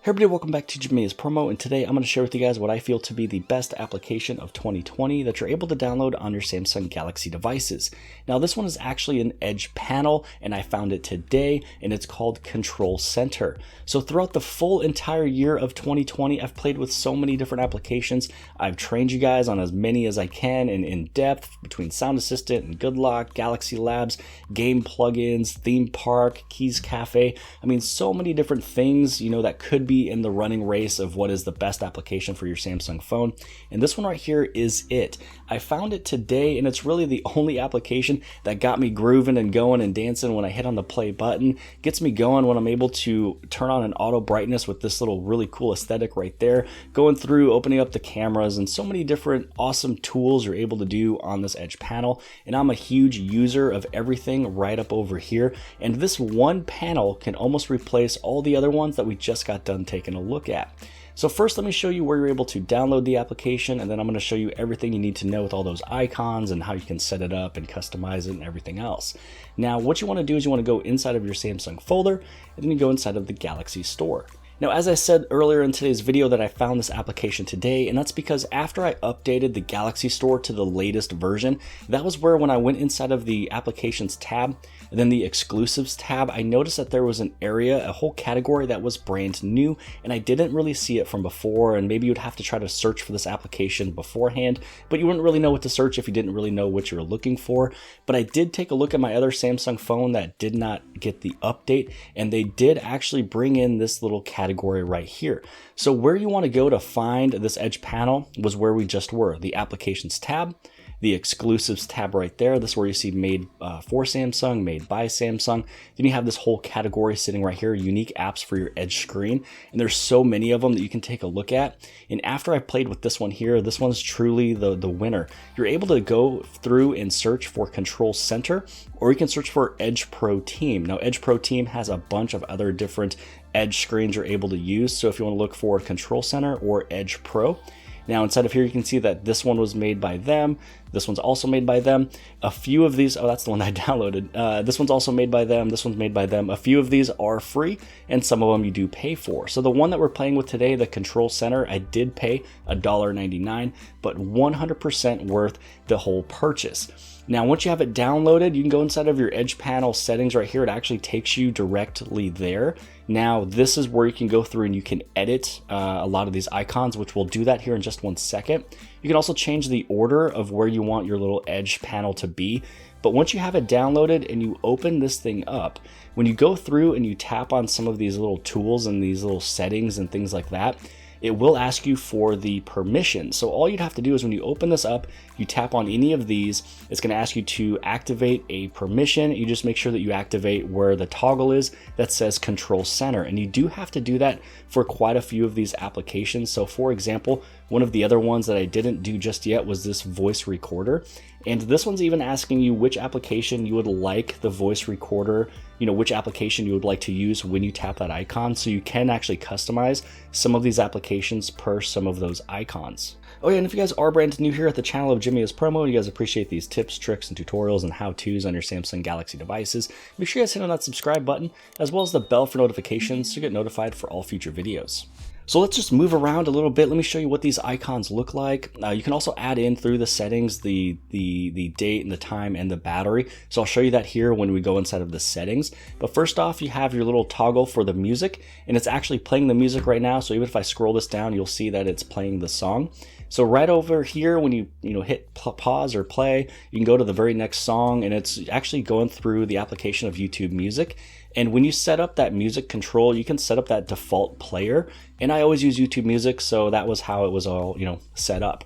Hey everybody, welcome back to Jamia's Promo, and today I'm going to share with you guys what I feel to be the best application of 2020 that you're able to download on your Samsung Galaxy devices. Now this one is actually an Edge panel, and I found it today, and it's called Control Center. So throughout the full entire year of 2020, I've played with so many different applications. I've trained you guys on as many as I can and in depth between Sound Assistant and Good Lock, Galaxy Labs, game plugins, theme park, Keys Cafe. I mean, so many different things, that could be in the running race of what is the best application for your Samsung phone. And this one right here is it. I found it today, and it's really the only application that got me grooving and going and dancing when I hit on the play button. Gets me going when I'm able to turn on an auto brightness with this little really cool aesthetic right there. Going through, opening up the cameras, and so many different awesome tools you're able to do on this Edge panel. And I'm a huge user of everything right up over here. And this one panel can almost replace all the other ones that we just got done taking a look at. So first, let me show you where you're able to download the application, and then I'm going to show you everything you need to know with all those icons and how you can set it up and customize it and everything else. Now, what you want to do is you want to go inside of your Samsung folder, and then you go inside of the Galaxy Store. Now, as I said earlier in today's video that I found this application today, and that's because after I updated the Galaxy Store to the latest version, that was where when I went inside of the applications tab, and then the exclusives tab, I noticed that there was an area, a whole category that was brand new, and I didn't really see it from before, and maybe you'd have to try to search for this application beforehand, but you wouldn't really know what to search if you didn't really know what you were looking for. But I did take a look at my other Samsung phone that did not get the update, and they did actually bring in this little category right here. So where you want to go to find this Edge panel was where we just were, the applications tab, the exclusives tab right there. This is where you see made for Samsung, made by Samsung. Then you have this whole category sitting right here, unique apps for your Edge screen. And there's so many of them that you can take a look at. And after I played with this one here, this one's truly the winner. You're able to go through and search for Control Center, or you can search for Edge Pro Team. Now, Edge Pro Team has a bunch of other different Edge screens you're able to use. So if you want to look for Control Center or Edge Pro, now inside of here you can see that this one was made by them. This one's also made by them. A few of these, oh, that's the one I downloaded. This one's also made by them. This one's made by them. A few of these are free, and some of them you do pay for. So the one that we're playing with today, the Control Center, I did pay $1.99, but 100% worth the whole purchase. Now, once you have it downloaded, you can go inside of your Edge panel settings right here. It actually takes you directly there. Now, this is where you can go through and you can edit a lot of these icons, which we'll do that here in just one second. You can also change the order of where you want your little Edge panel to be. But once you have it downloaded and you open this thing up, when you go through and you tap on some of these little tools and these little settings and things like that, it will ask you for the permission. So all you'd have to do is when you open this up, you tap on any of these, it's going to ask you to activate a permission. You just make sure that you activate where the toggle is that says Control Center. And you do have to do that for quite a few of these applications. So for example, one of the other ones that I didn't do just yet was this voice recorder. And this one's even asking you which application you would like the voice recorder, which application you would like to use when you tap that icon. So you can actually customize some of these applications per some of those icons. Oh yeah, and if you guys are brand new here at the channel of Jamia's Promo, you guys appreciate these tips, tricks, and tutorials and how-tos on your Samsung Galaxy devices, make sure you guys hit on that subscribe button, as well as the bell for notifications to get notified for all future videos. So let's just move around a little bit. Let me show you what these icons look like. You can also add in through the settings the date and the time and the battery. So I'll show you that here when we go inside of the settings. But first off, you have your little toggle for the music, and it's actually playing the music right now. So even if I scroll this down, you'll see that it's playing the song. So right over here, when you hit pause or play, you can go to the very next song, and it's actually going through the application of YouTube Music. And when you set up that music control, you can set up that default player. And I always use YouTube Music, so that was how it was all set up.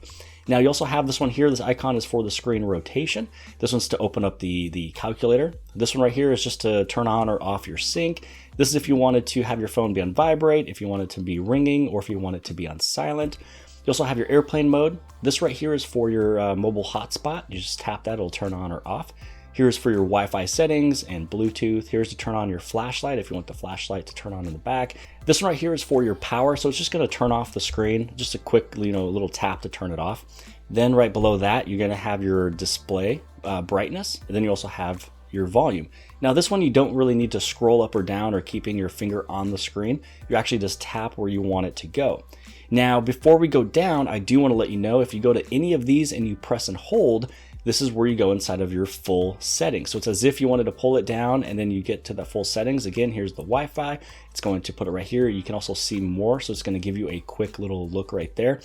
Now you also have this one here. This icon is for the screen rotation. This one's to open up the calculator. This one right here is just to turn on or off your sync. This is if you wanted to have your phone be on vibrate, if you want it to be ringing, or if you want it to be on silent. You also have your airplane mode. This right here is for your mobile hotspot. You just tap that, it'll turn on or off. Here's for your Wi-Fi settings and Bluetooth. Here's to turn on your flashlight if you want the flashlight to turn on in the back. This one right here is for your power, so it's just going to turn off the screen. Just a quick, little tap to turn it off. Then right below that, you're going to have your display brightness, and then you also have your volume. Now this one, you don't really need to scroll up or down or keeping your finger on the screen. You actually just tap where you want it to go. Now, before we go down, I do want to let you know, if you go to any of these and you press and hold, this is where you go inside of your full settings. So it's as if you wanted to pull it down and then you get to the full settings. Again, here's the Wi-Fi. It's going to put it right here. You can also see more. So it's going to give you a quick little look right there.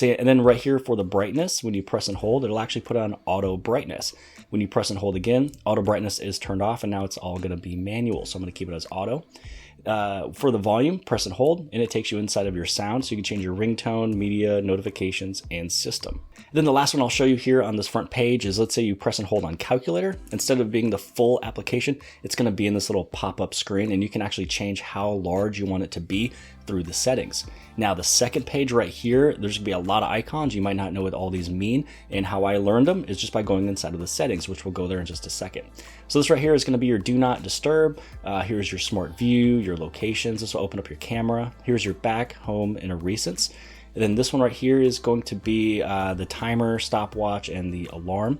And then right here for the brightness, when you press and hold, it'll actually put on auto brightness. When you press and hold again, auto brightness is turned off, and now it's all going to be manual. So I'm going to keep it as auto. For the volume, press and hold, and it takes you inside of your sound, so you can change your ringtone, media, notifications, and system. Then the last one I'll show you here on this front page is, let's say you press and hold on calculator. Instead of being the full application, it's going to be in this little pop-up screen, and you can actually change how large you want it to be through the settings. Now the second page right here, there's gonna be a lot of icons. You might not know what all these mean, and how I learned them is just by going inside of the settings, which we'll go there in just a second. So this right here is gonna be your do not disturb. Here's your smart view, your locations. This will open up your camera. Here's your back, home, and a recents. And then this one right here is going to be the timer, stopwatch, and the alarm.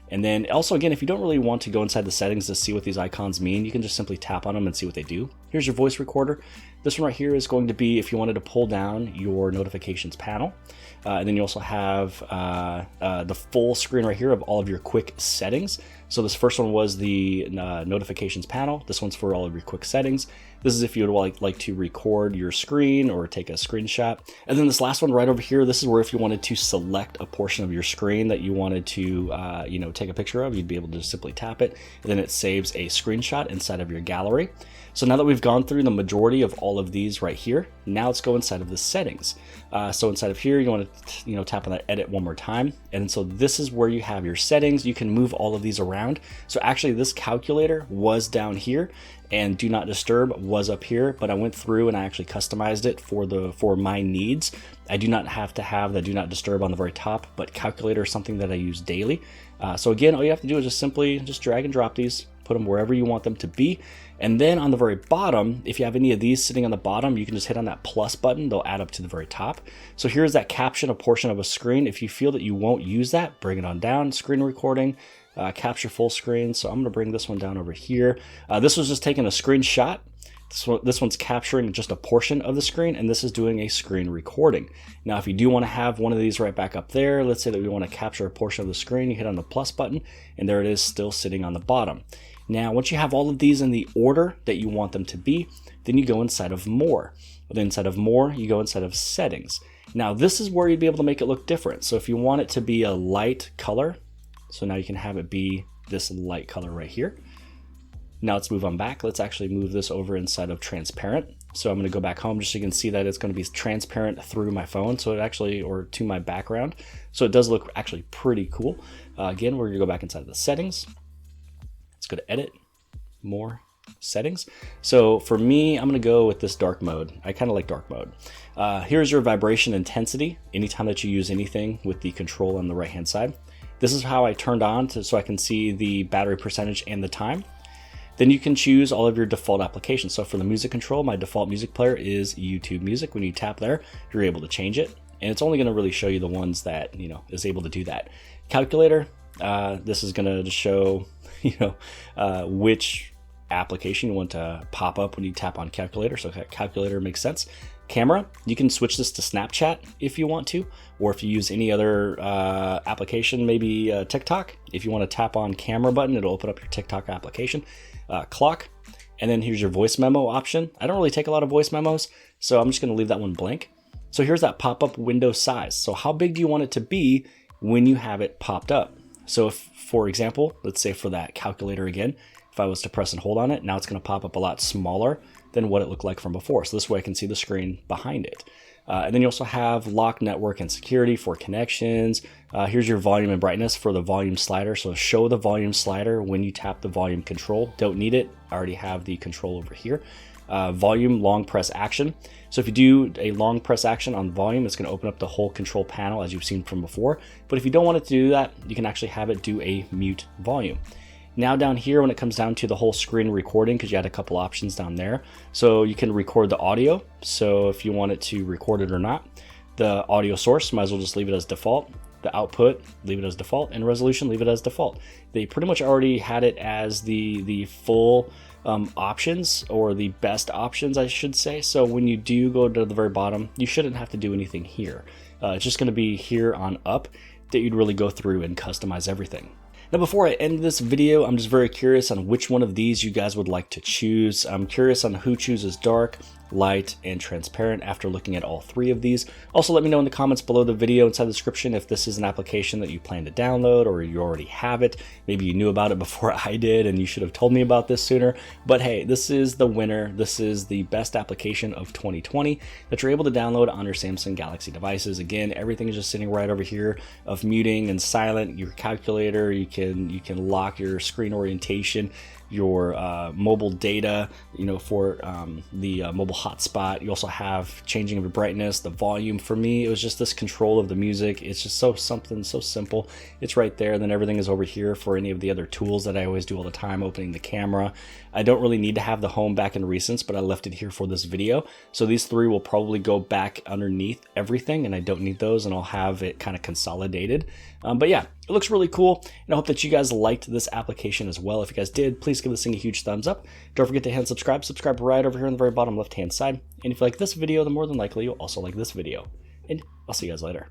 And then also, again, if you don't really want to go inside the settings to see what these icons mean, you can just simply tap on them and see what they do. Here's your voice recorder. This one right here is going to be if you wanted to pull down your notifications panel. And then you also have the full screen right here of all of your quick settings. So this first one was the notifications panel. This one's for all of your quick settings. This is if you would like to record your screen or take a screenshot. And then this last one right over here, this is where if you wanted to select a portion of your screen that you wanted to take a picture of, you'd be able to just simply tap it, and then it saves a screenshot inside of your gallery. So now that we've gone through the majority of all of these right here, now let's go inside of the settings. So inside of here, you want to tap on that edit one more time. And so this is where you have your settings. You can move all of these around. So actually this calculator was down here, and do not disturb was up here, but I went through and I actually customized it for my needs. I do not have to have the do not disturb on the very top, but calculator is something that I use daily. So again, all you have to do is just simply drag and drop these, put them wherever you want them to be. And then on the very bottom, if you have any of these sitting on the bottom, you can just hit on that plus button. They'll add up to the very top. So here's that caption, a portion of a screen. If you feel that you won't use that, bring it on down. Screen recording, capture full screen. So I'm going to bring this one down over here. This was just taking a screenshot. This one's capturing just a portion of the screen, and this is doing a screen recording. Now, if you do want to have one of these right back up there, let's say that we want to capture a portion of the screen, you hit on the plus button, and there it is still sitting on the bottom. Now, once you have all of these in the order that you want them to be, then you go inside of more. Then inside of more, you go inside of settings. Now, this is where you'd be able to make it look different. So if you want it to be a light color, so now you can have it be this light color right here. Now let's move on back. Let's actually move this over inside of transparent. So I'm going to go back home just so you can see that it's going to be transparent through my phone. So it actually, or to my background. So it does look actually pretty cool. Again, we're going to go back inside of the settings. Let's go to edit, more, settings. So for me, I'm going to go with this dark mode. I kind of like dark mode. Here's your vibration intensity. Anytime that you use anything with the control on the right hand side. This is how I turned on so I can see the battery percentage and the time. Then you can choose all of your default applications. So for the music control, my default music player is YouTube Music. When you tap there, you're able to change it. And it's only going to really show you the ones that, is able to do that. Calculator, this is going to show, which application you want to pop up when you tap on calculator. So calculator makes sense. Camera, you can switch this to Snapchat if you want to, or if you use any other application, maybe TikTok. If you want to tap on camera button, it'll open up your TikTok application. Clock, and then here's your voice memo option. I don't really take a lot of voice memos, so I'm just going to leave that one blank. So here's that pop-up window size. So how big do you want it to be when you have it popped up? So if, for example, let's say for that calculator again, if I was to press and hold on it, now it's going to pop up a lot smaller than what it looked like from before. So this way I can see the screen behind it. And then you also have lock, network, and security for connections. Here's your volume and brightness for the volume slider. So show the volume slider when you tap the volume control. Don't need it. I already have the control over here. Volume long press action. So if you do a long press action on volume, it's going to open up the whole control panel as you've seen from before. But if you don't want it to do that, you can actually have it do a mute volume. Now down here, when it comes down to the whole screen recording, because you had a couple options down there. So you can record the audio. So if you want it to record it or not, the audio source, might as well just leave it as default. The output, leave it as default, and resolution, leave it as default. They pretty much already had it as the full options, or the best options, I should say. So when you do go to the very bottom, you shouldn't have to do anything here. It's just going to be here on up that you'd really go through and customize everything. Now, before I end this video, I'm just very curious on which one of these you guys would like to choose. I'm curious on who chooses dark, light, and transparent after looking at all three of these. Also, let me know in the comments below the video inside the description if this is an application that you plan to download or you already have it. Maybe you knew about it before I did and you should have told me about this sooner. But hey, this is the winner. This is the best application of 2020 that you're able to download on your Samsung Galaxy devices. Again, everything is just sitting right over here of muting and silent. Your calculator, you can lock your screen orientation, your mobile data, for the mobile hotspot. You also have changing of the brightness, the volume. For me, it was just this control of the music. It's just something so simple. It's right there. Then everything is over here for any of the other tools that I always do all the time, opening the camera. I don't really need to have the home back in recents, but I left it here for this video. So these three will probably go back underneath everything, and I don't need those, and I'll have it kind of consolidated. But yeah, it looks really cool, and I hope that you guys liked this application as well. If you guys did, please give this thing a huge thumbs up. Don't forget to hit subscribe. Subscribe right over here on the very bottom left-hand side. And if you like this video, then more than likely you'll also like this video. And I'll see you guys later.